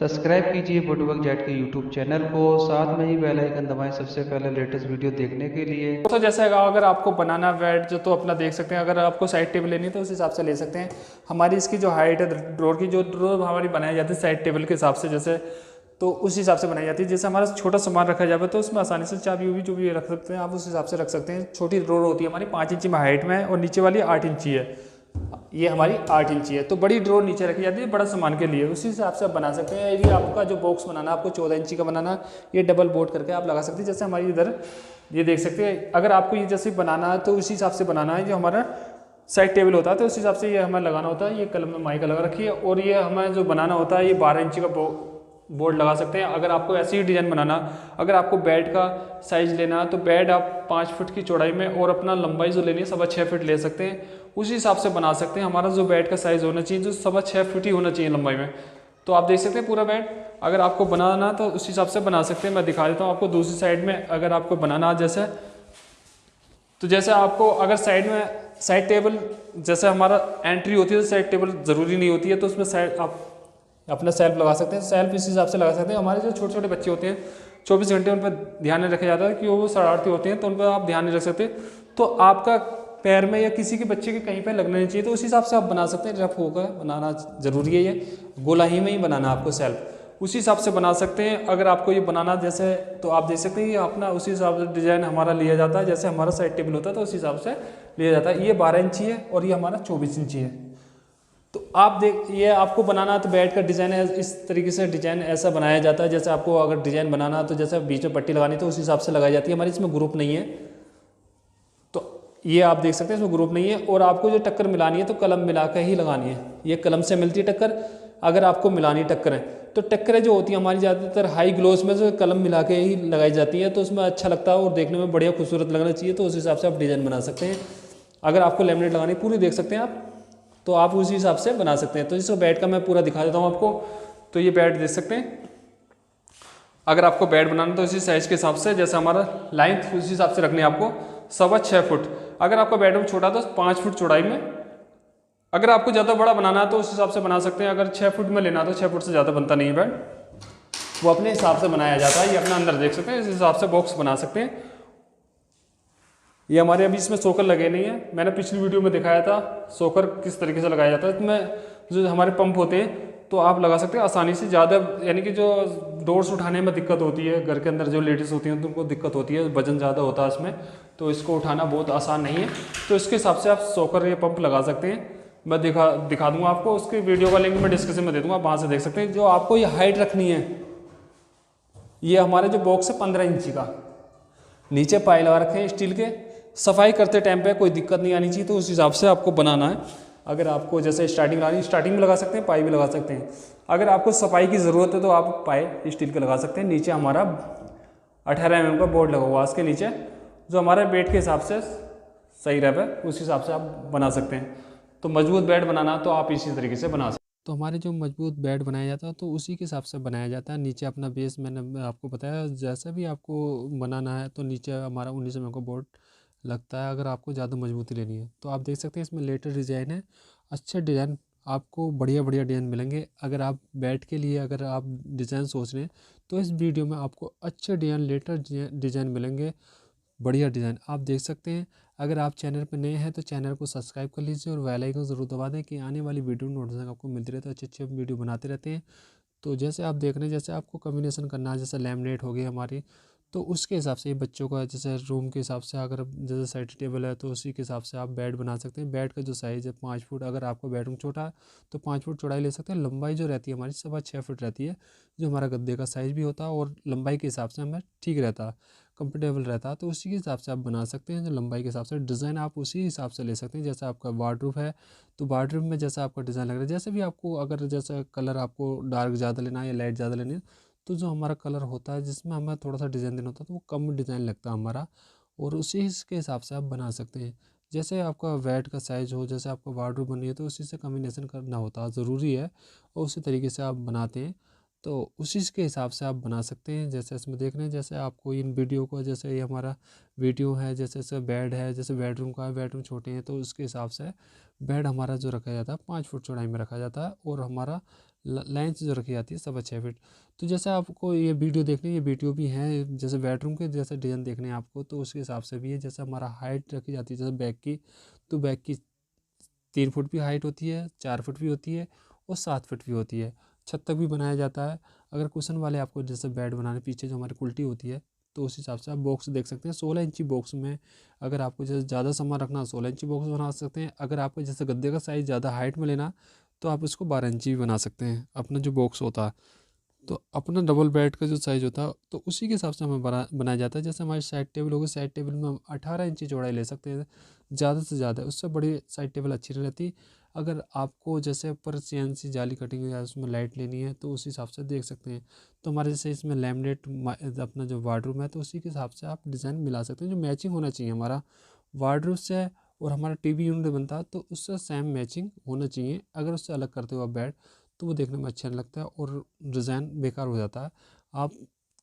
Subscribe कीजिए woodwork jet के YouTube channel को, साथ में ही बेल आइकन दबाएं सबसे पहले लेटेस्ट वीडियो देखने के लिए। तो जैसे अगर आपको बनाना बेड जो तो अपना देख सकते हैं, अगर आपको साइड टेबल लेनी है तो उस हिसाब से ले सकते हैं। हमारी इसकी जो हाइट है ड्रॉर की, जो ड्रॉर हमारी बनाई जाती है साइड टेबल के हिसाब से, जैसे तो उस हिसाब से बनाई जाती है। जैसे हमारा छोटा सामान रखा जाए तो उसमें आसानी से चाबी भी जो भी रख सकते हैं आप, उस हिसाब से रख सकते हैं। छोटी ड्रॉर होती है हमारी 5 इंची में हाइट में और नीचे वाली 8 इंची है, ये हमारी 8 इंची है। तो बड़ी ड्रॉर नीचे रखी जाती है बड़ा सामान के लिए, उसी हिसाब से आप बना सकते हैं। यदि आपका जो बॉक्स बनाना आपको 14 इंची का बनाना, ये डबल बोर्ड करके आप लगा सकते हैं। जैसे हमारी इधर ये देख सकते हैं, अगर आपको ये जैसे बनाना है तो उसी हिसाब से बनाना है। जो हमारा साइड टेबल होता है तो उस हिसाब से ये हमें लगाना होता है। ये कलम में माइका लगा रखी है और ये हमें जो बनाना होता है ये 12 इंची का बोर्ड लगा सकते हैं। अगर आपको ऐसी ही डिज़ाइन बनाना, अगर आपको बेड का साइज लेना तो बेड आप 5 फुट की चौड़ाई में और अपना लंबाई जो लेनी है 6.25 फीट ले सकते हैं, उसी हिसाब से बना सकते हैं। हमारा जो बेड का साइज होना चाहिए जो 6.25 फीट ही होना चाहिए लंबाई में। तो आप देख सकते हैं पूरा बेड अगर आपको बनाना तो उस हिसाब से बना सकते हैं। मैं दिखा देता हूँ आपको दूसरी साइड में। अगर आपको बनाना जैसे तो जैसे आपको अगर साइड में साइड टेबल, जैसे हमारा एंट्री होती है तो साइड टेबल ज़रूरी नहीं होती है, तो उसमें साइड आप अपना सेल्फ लगा सकते हैं। सेल्फ इस हिसाब से लगा सकते हैं। हमारे जो छोटे छोटे बच्चे होते हैं 24 घंटे उन पर ध्यान नहीं रखा जाता है कि वो शरारती होते हैं, तो उन पर आप ध्यान नहीं रख सकते। तो आपका पैर में या किसी के बच्चे के कहीं पर लगना नहीं चाहिए, तो उस हिसाब से आप बना सकते हैं। रफ होकर बनाना ज़रूरी है, ये गोलाई में ही बनाना आपको सेल्फ, उसी हिसाब से बना सकते हैं। अगर आपको ये बनाना जैसे तो आप देख सकते हैं ये अपना उसी हिसाब से डिज़ाइन हमारा लिया जाता है। जैसे हमारा साइड टेबल होता है तो उस हिसाब से लिया जाता है। ये 12 इंची है और ये हमारा 24 इंची है। तो आप देख, ये आपको बनाना तो बेड का डिज़ाइन है इस तरीके से, डिज़ाइन ऐसा बनाया जाता है। जैसे आपको अगर डिज़ाइन बनाना तो जैसे बीच में पट्टी लगानी तो उस हिसाब से लगाई जाती है। हमारी इसमें ग्रुप नहीं है, तो ये आप देख सकते हैं इसमें ग्रुप नहीं है। और आपको जो टक्कर मिलानी है तो कलम मिला के ही लगानी है। ये कलम से मिलती है टक्कर। अगर आपको मिलानी टक्कर है तो टक्करें जो होती है हमारी ज़्यादातर हाई ग्लोस में जो कलम मिला के ही लगाई जाती है, तो उसमें अच्छा लगता है और देखने में बढ़िया खूबसूरत लगना चाहिए। तो उस हिसाब से आप डिज़ाइन बना सकते हैं। अगर आपको लेमिनेट लगानी पूरी देख सकते हैं आप, तो आप उसी हिसाब से बना सकते हैं। तो इसको बेड का मैं पूरा दिखा देता हूँ आपको। तो ये बेड देख सकते हैं। अगर आपको बेड बनाना तो इसी साइज़ के हिसाब से, जैसे हमारा लेंथ उसी हिसाब से रखनी है आपको 6.25 फुट। अगर आपका बेडरूम छोटा तो 5 फुट चौड़ाई में, अगर आपको ज़्यादा बड़ा बनाना है तो उस हिसाब से बना सकते हैं। अगर 6 फुट में लेना तो 6 फुट से ज़्यादा बनता नहीं है बेड, वो अपने हिसाब से बनाया जाता है। ये अपना अंदर देख सकते हैं, इस हिसाब से बॉक्स बना सकते हैं। ये हमारे अभी इसमें सोकर लगे नहीं है, मैंने पिछली वीडियो में दिखाया था सोकर किस तरीके से लगाया जाता है। इसमें जो हमारे पंप होते हैं तो आप लगा सकते हैं आसानी से। ज़्यादा यानी कि जो डोर्स उठाने में दिक्कत होती है, घर के अंदर जो लेडीज़ होती हैं तो उनको दिक्कत होती है, वजन ज़्यादा होता है इसमें, तो इसको उठाना बहुत आसान नहीं है। तो इसके हिसाब से आप सोकर ये पंप लगा सकते हैं। मैं दिखा दूंगा आपको, उसकी वीडियो का लिंक मैं डिस्क्रिप्शन में दे दूंगा, वहाँ से देख सकते हैं। जो आपको ये हाइट रखनी है, ये हमारे जो बॉक्स है 15 इंची का, नीचे पाए लगा रखे हैं स्टील के। सफाई करते टाइम पे कोई दिक्कत नहीं आनी चाहिए, तो उस हिसाब से आपको बनाना है। अगर आपको जैसे स्टार्टिंग लगानी, स्टार्टिंग में लगा सकते हैं, पाई भी लगा सकते हैं। अगर आपको सफाई की ज़रूरत है तो आप पाए स्टील के लगा सकते हैं। नीचे हमारा 18 mm का बोर्ड लगा हुआ है, इसके नीचे जो हमारे बेड के हिसाब से सही रहे उस हिसाब से आप बना सकते हैं। तो मजबूत बेड बनाना तो आप इसी तरीके से बना सकते हैं। तो हमारे जो मजबूत बेड बनाया जाता है तो उसी के हिसाब से बनाया जाता है। नीचे अपना बेस मैंने आपको बताया, जैसा भी आपको बनाना है तो नीचे हमारा 19 mm का बोर्ड लगता है। अगर आपको ज़्यादा मजबूती लेनी है तो आप देख सकते हैं इसमें लेटेस्ट डिज़ाइन है, अच्छे डिज़ाइन आपको बढ़िया बढ़िया डिज़ाइन मिलेंगे। अगर आप बेड के लिए अगर आप डिज़ाइन सोच रहे हैं तो इस वीडियो में आपको अच्छे डिज़ाइन लेटेस्ट डिज़ाइन मिलेंगे, बढ़िया डिज़ाइन आप देख सकते हैं। अगर आप चैनल पर नए हैं तो चैनल को सब्सक्राइब कर लीजिए और बेल आइकन ज़रूर दबा दें कि आने वाली वीडियो नोटिफिकेशन आपको मिलती रहती है। अच्छे अच्छे वीडियो बनाते रहते हैं। तो जैसे आप देख रहे हैं, जैसे आपको कम्बिनेशन करना है, जैसे लैमिनेट हो गई हमारी, तो उसके हिसाब से ये बच्चों का जैसे रूम के हिसाब से, अगर जैसे साइड टेबल है तो उसी के हिसाब से आप बेड बना सकते हैं। बेड का जो साइज़ है 5 फुट, अगर आपका बेडरूम छोटा है तो 5 फुट चौड़ाई ले सकते हैं। लंबाई जो रहती है हमारी 6.25 फुट रहती है, जो हमारा गद्दे का साइज़ भी होता है और लंबाई के हिसाब से हमें ठीक रहता है, कंफर्टेबल रहता है। तो उसी के हिसाब से आप बना सकते हैं। जो लंबाई के हिसाब से डिज़ाइन आप उसी हिसाब से ले सकते हैं। जैसे आपका वार्डरोब है तो वार्डरोब में जैसा आपका डिज़ाइन लग रहा है, जैसे भी आपको, अगर जैसा कलर आपको डार्क ज़्यादा लेना है या लाइट ज़्यादा लेनी है, तो जो हमारा कलर होता है जिसमें हमें थोड़ा सा डिज़ाइन देना होता है तो वो कम डिज़ाइन लगता है हमारा, और उसी के हिसाब से आप बना सकते हैं। जैसे आपका बेड का साइज़ हो, जैसे आपको वार्डरोब बनी है तो उसी से कम्बिनेशन करना होता है, ज़रूरी है, और उसी तरीके से आप बनाते हैं तो उसी के हिसाब से आप बना सकते हैं। जैसे इसमें देख रहे हैं, जैसे आपको इन वीडियो को, जैसे ये हमारा वीडियो है, जैसे जैसे बेड है, जैसे बेडरूम का है, बेडरूम छोटे हैं तो उसके हिसाब से बेड हमारा जो रखा जाता है 5 फुट चौड़ाई में रखा जाता है, और हमारा लेंथ जो रखी जाती है 6.25 फीट। तो जैसे आपको ये वीडियो देखनी है, ये वीडियो भी है, जैसे बेडरूम के जैसे डिज़ाइन देखने हैं आपको, तो उसके हिसाब से भी है। जैसे हमारा हाइट रखी जाती है जैसे बैक की, तो बैक की 3 फुट भी हाइट होती है, 4 फुट भी होती है और 7 फुट भी होती है। छत तक भी बनाया जाता है। अगर कुशन वाले आपको जैसे बेड बनाने, पीछे जो हमारी कुल्टी होती है, तो उस हिसाब से आप बॉक्स देख सकते हैं। 16 इंची बॉक्स में अगर आपको जैसे ज़्यादा सामान रखना, 16 इंची बॉक्स बना सकते हैं। अगर आपको जैसे गद्दे का साइज़ ज़्यादा हाइट में लेना, तो आप इसको 12 इंची भी बना सकते हैं अपना जो बॉक्स होता है। तो अपना डबल बेड का जो साइज़ होता है, तो उसी के हिसाब से हमें बनाया जाता है। जैसे हमारी साइड टेबल होगी, साइड टेबल में हम 18 इंची चौड़ाई ले सकते हैं ज़्यादा से ज़्यादा, उससे बड़ी साइड टेबल अच्छी नहीं रहती। अगर आपको जैसे ऊपर CNC जाली कटिंग या उसमें लाइट लेनी है, तो उस हिसाब से देख सकते हैं। तो हमारे जैसे इसमें लैमिनेट अपना जो वार्डरूम है, तो उसी के हिसाब से आप डिज़ाइन मिला सकते हैं। जो मैचिंग होना चाहिए हमारा वार्डरूम से, और हमारा टीवी यूनिट बनता है तो उससे सेम मैचिंग होना चाहिए। अगर उससे अलग करते हो आप बेड, तो वो देखने में अच्छा नहीं लगता है और डिज़ाइन बेकार हो जाता है। आप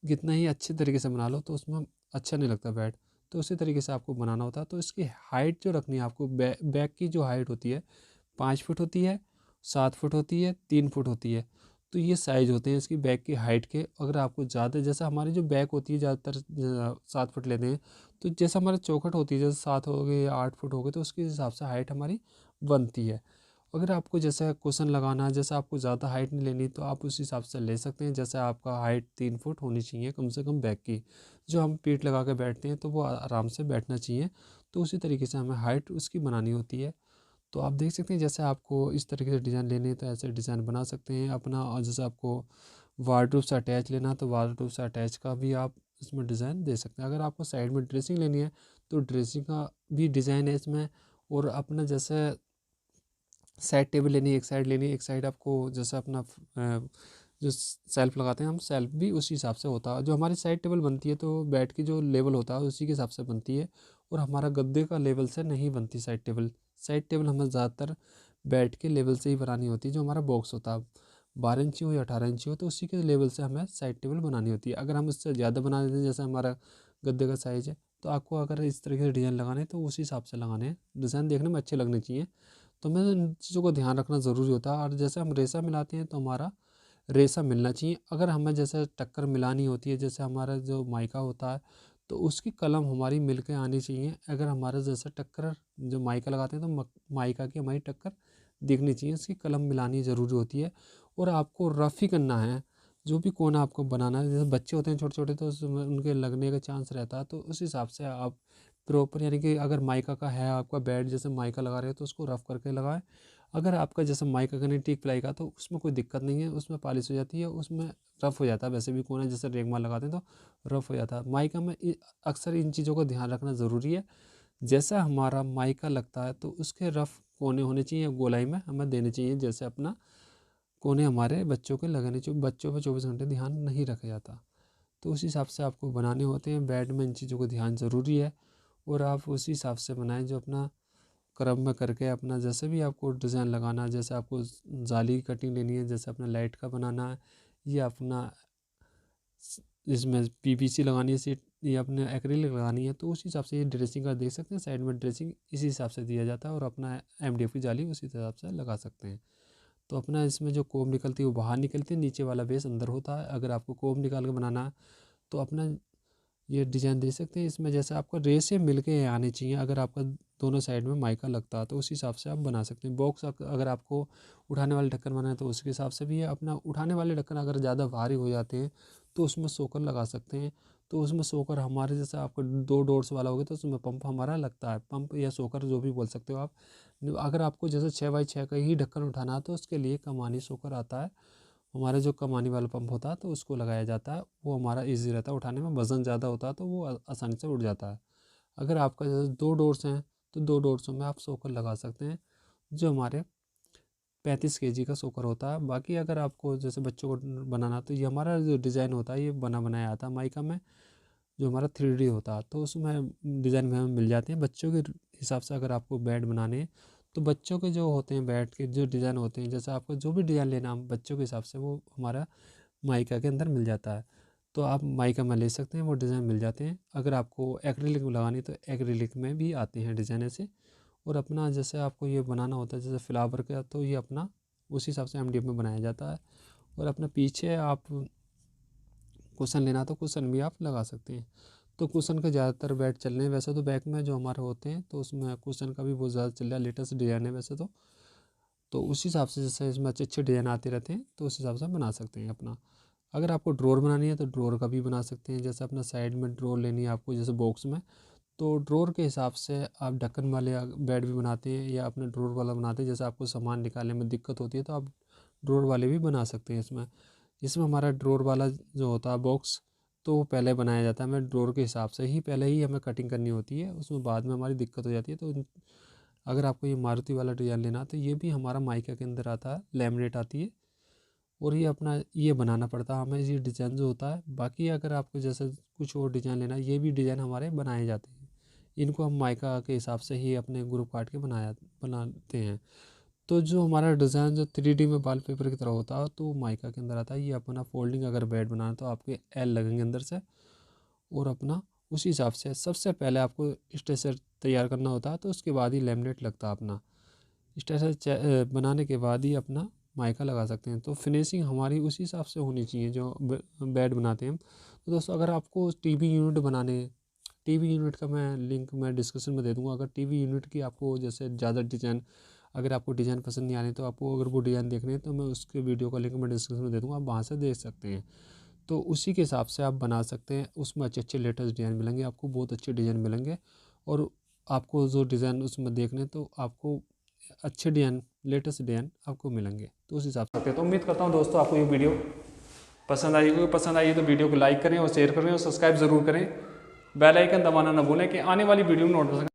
कितना ही अच्छे तरीके से बना लो, तो उसमें अच्छा नहीं लगता बेड। तो उसी तरीके से आपको बनाना होता है। तो इसकी हाइट जो रखनी है आपको, बैक की जो हाइट होती है 5 फुट होती है, 7 फुट होती है, 3 फुट होती है। तो ये साइज़ होते हैं इसकी बैक की हाइट के। अगर आपको ज़्यादा, जैसे हमारी जो बैक होती है ज़्यादातर 7 फुट लेते हैं, तो जैसे हमारी चौखट होती है, जैसे 7 हो गए या 8 फुट हो गए, तो उसके हिसाब से हाइट हमारी बनती है। अगर आपको जैसे कुशन लगाना है, जैसे आपको ज़्यादा हाइट नहीं लेनी, तो आप उस हिसाब से ले सकते हैं। जैसे आपका हाइट 3 फुट होनी चाहिए कम से कम बैक की, जो हम पीठ लगा के बैठते हैं, तो वो आराम से बैठना चाहिए। तो उसी तरीके से हमें हाइट उसकी बनानी होती है। तो आप देख सकते हैं, जैसे आपको इस तरीके से डिज़ाइन लेने हैं, तो ऐसे डिज़ाइन बना सकते हैं अपना। और जैसे आपको वार्डरोब से अटैच लेना, तो वार्डरोब से अटैच का भी आप इसमें डिज़ाइन दे सकते हैं। अगर आपको साइड में ड्रेसिंग लेनी है, तो ड्रेसिंग का भी डिज़ाइन है इसमें। और अपना जैसे साइड टेबल लेनी है, एक साइड लेनी है, एक साइड आपको जैसे अपना जो सेल्फ लगाते हैं हम, सेल्फ भी उसी हिसाब से होता है। जो हमारी साइड टेबल बनती है, तो बेड की जो लेवल होता है उसी के हिसाब से बनती है, और हमारा गद्दे का लेवल से नहीं बनती साइड टेबल। साइड टेबल हमें ज़्यादातर बेड के लेवल से ही बनानी होती है। जो हमारा बॉक्स होता है 12 इंची हो या 18 इंची हो, तो उसी के लेवल से हमें साइड टेबल बनानी होती है। अगर हम इससे ज़्यादा बना देते हैं, जैसे हमारा गद्दे का साइज़ है, तो आपको अगर इस तरीके से डिज़ाइन लगाने हैं, तो उसी हिसाब से लगाने हैं। डिज़ाइन देखने में अच्छे लगने चाहिए। तो हमें इन चीज़ों को ध्यान रखना ज़रूरी होता है। और जैसे हम रेसा मिलाते हैं, तो हमारा रेसा मिलना चाहिए। अगर हमें जैसे टक्कर मिलानी होती है, जैसे हमारा जो माइका होता है, तो उसकी कलम हमारी मिल के आनी चाहिए। अगर हमारा जैसे टक्कर जो माइका लगाते हैं, तो माइका की हमारी टक्कर दिखनी चाहिए, उसकी कलम मिलानी ज़रूरी होती है। और आपको रफ़ ही करना है। जो भी कोना आपको बनाना है, जैसे बच्चे होते हैं छोटे छोटे, तो उसमें उनके लगने का चांस रहता है, तो उस हिसाब से आप प्रॉपर, यानी कि अगर माइका का है आपका बेड, जैसे माइका लगा रहे हो, तो उसको रफ़ करके लगाएं। अगर आपका जैसे माइका का नहीं टीक प्लाई का, तो उसमें कोई दिक्कत नहीं है, उसमें पॉलिश हो जाती है, उसमें रफ़ हो जाता है। वैसे भी कोना जैसे रेगमाल लगाते हैं, तो रफ़ हो जाता है माइका में। अक्सर इन चीज़ों का ध्यान रखना ज़रूरी है। जैसा हमारा माइका लगता है, तो उसके रफ़ कोने होने चाहिए, गोलाई में हमें देने चाहिए। जैसे अपना कोने हमारे बच्चों के लगाने चाहिए। बच्चों पर 24 घंटे ध्यान नहीं रखा जाता, तो उस हिसाब से आपको बनाने होते हैं। बेड में इन चीज़ों को ध्यान ज़रूरी है, और आप उसी हिसाब से बनाएं, जो अपना क्रम में करके अपना जैसे भी आपको डिज़ाइन लगाना है। जैसे आपको जाली की कटिंग लेनी है, जैसे अपना लाइट का बनाना है, या अपना इसमें PVC लगानी है सीट, या अपने एक्रिलिक लगानी है, तो उस हिसाब से ये ड्रेसिंग का देख सकते हैं। साइड में ड्रेसिंग इसी हिसाब से दिया जाता है, और अपना MDF की जाली उसी हिसाब से लगा सकते हैं। तो अपना इसमें जो कोम निकलती है वो बाहर निकलती है, नीचे वाला बेस अंदर होता है। अगर आपको कोम निकाल के बनाना है, तो अपना ये डिज़ाइन दे सकते हैं। इसमें जैसे आपका रेसे मिल के आने चाहिए। अगर आपका दोनों साइड में माइका लगता है, तो उस हिसाब से आप बना सकते हैं। बॉक्स अगर आपको उठाने वाले ढक्कन बनाए, तो उसके हिसाब से भी है। अपना उठाने वाले ढक्कन अगर ज़्यादा भारी हो जाते हैं, तो उसमें सोकर लगा सकते हैं। तो उसमें सोकर हमारे जैसे आपको 2 डोर्स वाला होगा, तो उसमें पंप हमारा लगता है, पंप या सोकर जो भी बोल सकते हो आप। अगर आपको जैसे 6x6 का ही ढक्कन उठाना है, तो उसके लिए कमानी सोकर आता है। हमारा जो कमानी वाला पंप होता है, तो उसको लगाया जाता है। वो हमारा ईजी रहता है उठाने में, वज़न ज़्यादा होता है, तो वो आसानी से उठ जाता है। अगर आपका जैसे 2 डोर्स हैं, तो 2 डोर्सों में आप सोकर लगा सकते हैं, जो हमारे 35 kg का सोकर होता है। बाकी अगर आपको जैसे बच्चों को बनाना, तो ये हमारा जो डिज़ाइन होता है, ये बना बनाया आता है माइका में, जो हमारा 3D होता है, तो उसमें डिज़ाइन में हमें मिल जाते हैं। बच्चों के हिसाब से अगर आपको बेड बनाने हैं, तो बच्चों के जो होते हैं बेड के जो डिज़ाइन होते हैं, जैसे आपको जो भी डिज़ाइन लेना हम बच्चों के हिसाब से, वो हमारा माइका के अंदर मिल जाता है। तो आप माइका में ले सकते हैं, वो डिज़ाइन मिल जाते हैं। अगर आपको एक्रिलिक में लगानी है, तो एक्रिलिक में भी आते हैं डिज़ाइन ऐसे। और अपना जैसे आपको ये बनाना होता है जैसे फ्लावर का, तो ये अपना उसी हिसाब से MDF में बनाया जाता है। और अपना पीछे आप कुशन लेना तो कुशन भी आप लगा सकते हैं। तो कुशन के ज़्यादातर बेड चल रहे हैं वैसे तो बैक में जो हमारे होते हैं, तो उसमें कुशन का भी बहुत ज़्यादा चल रहा है, लेटेस्ट डिज़ाइन है वैसे तो उस हिसाब से जैसे इसमें अच्छे अच्छे डिज़ाइन आते रहते हैं, तो उस हिसाब से बना सकते हैं अपना। अगर आपको ड्रॉर बनानी है तो ड्रॉर का भी बना सकते हैं। जैसे अपना साइड में ड्रॉर लेनी है आपको जैसे बॉक्स में, तो ड्रॉर के हिसाब से आप ढक्कन वाले बेड भी बनाते हैं या अपने ड्रॉर वाला बनाते हैं। जैसे आपको सामान निकालने में दिक्कत होती है तो आप ड्रॉर वाले भी बना सकते हैं। इसमें हमारा ड्रॉर वाला जो होता है बॉक्स, तो वो पहले बनाया जाता है। हमें ड्रॉर के हिसाब से ही पहले ही हमें कटिंग करनी होती है, उसमें बाद में हमारी दिक्कत हो जाती है। तो अगर आपको ये मारुति वाला डिज़ाइन लेना तो ये भी हमारा माइका के अंदर आता है, लैमिनेट आती है, और ये अपना ये बनाना पड़ता है हमें ये डिज़ाइन जो होता है। बाकी अगर आपको जैसे कुछ और डिज़ाइन लेना है, ये भी डिज़ाइन हमारे बनाए जाते हैं। इनको हम माइका के हिसाब से ही अपने ग्रुप काट के बनाते हैं। तो जो हमारा डिज़ाइन जो 3D में वॉलपेपर की तरह होता है, तो माइका के अंदर आता है। ये अपना फोल्डिंग अगर बेड बनाना तो आपके L लगेंगे अंदर से, और अपना उसी हिसाब से सबसे पहले आपको स्ट्रेचर तैयार करना होता है, तो उसके बाद ही लैमिनेट लगता है। अपना स्ट्रेचर बनाने के बाद ही अपना माइका लगा सकते हैं। तो फिनिशिंग हमारी उसी हिसाब से होनी चाहिए जो बेड बनाते हैं। तो दोस्तों अगर आपको टीवी यूनिट बनाने, टीवी यूनिट का मैं लिंक मैं डिस्क्रिप्शन में दे दूँगा। अगर टीवी यूनिट की आपको जैसे ज़्यादा डिज़ाइन, अगर आपको डिज़ाइन पसंद नहीं आ रही तो आपको अगर वो डिज़ाइन देखने हैं तो मैं उसके वीडियो का लिंक मैं डिस्क्रिप्शन में दे दूँगा, आप वहाँ से देख सकते हैं। तो उसी के हिसाब से आप बना सकते हैं। उसमें अच्छे अच्छे लेटेस्ट डिज़ाइन मिलेंगे आपको, बहुत अच्छे डिज़ाइन मिलेंगे। और आपको जो डिज़ाइन उसमें देखने तो आपको अच्छे डिज़ाइन, लेटेस्ट डिज़ाइन आपको मिलेंगे, तो उस हिसाब से। तो उम्मीद करता हूँ दोस्तों आपको ये वीडियो पसंद आई होगी। पसंद आई तो वीडियो को लाइक करें और शेयर करें और सब्सक्राइब ज़रूर करें। बेल आइकन दबाना ना भूलें कि आने वाली वीडियो में नोटिफिकेशन